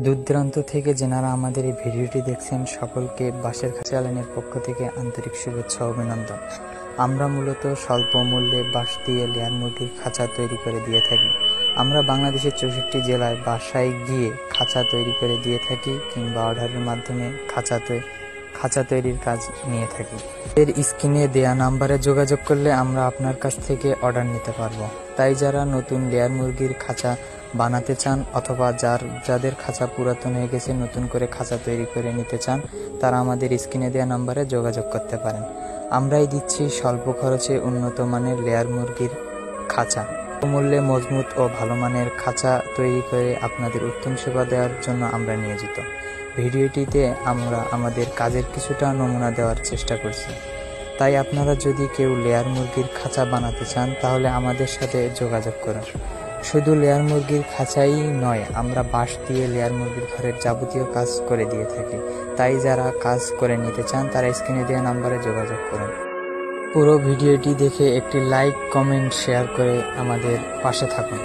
দূর দূরান্ত থেকে যারা আমাদের এই ভিডিওটি দেখছেন সকলকে বাঁশের খাঁচা চ্যানেলের পক্ষ থেকে আন্তরিক শুভেচ্ছা ও অভিনন্দন। আমরা মূলত স্বল্প মূল্যে বাঁশ দিয়ে লেয়ার মুরগির খাঁচা তৈরি করে দিয়ে থাকি। আমরা বাংলাদেশের 64 জেলায় বাসায় গিয়ে খাঁচা তৈরি করে দিয়ে থাকি কিংবা অর্ডারের মাধ্যমে খাঁচা তৈরির কাজ নিয়ে থাকি। এর স্ক্রিনে দেয়া নাম্বারে যোগাযোগ করলে আমরা আপনার কাছ থেকে অর্ডার নিতে পারবো। তাই যারা নতুন লেয়ার মুরগির খাঁচা বানাতে চান অথবা যাদের খাঁচা পুরাতন হয়ে গেছে নতুন করে খাঁচা তৈরি করে নিতে চান, তারা আমাদের স্ক্রিনে দেওয়া নাম্বারে যোগাযোগ করতে পারেন। আমরাই দিচ্ছি স্বল্প খরচে উন্নত মানের লেয়ার মুরগির খাঁচা। মূল্যে মজবুত ও ভালো মানের খাঁচা তৈরি করে আপনাদের উত্তম সেবা দেওয়ার জন্য আমরা নিয়োজিত। ভিডিওটিতে আমরা আমাদের কাজের কিছুটা নমুনা দেওয়ার চেষ্টা করছি। তাই আপনারা যদি কেউ লেয়ার মুরগির খাঁচা বানাতে চান তাহলে আমাদের সাথে যোগাযোগ করুন। শুধু লেয়ার মুরগির খাঁচাই নয়, আমরা বাঁশ দিয়ে লেয়ার মুরগির ঘরের যাবতীয় কাজ করে দিয়ে থাকি। তাই যারা কাজ করে নিতে চান তারা স্ক্রিনে দেওয়া নাম্বারে যোগাযোগ করুন। পুরো ভিডিওটি দেখে একটি লাইক, কমেন্ট, শেয়ার করে আমাদের পাশে থাকুন।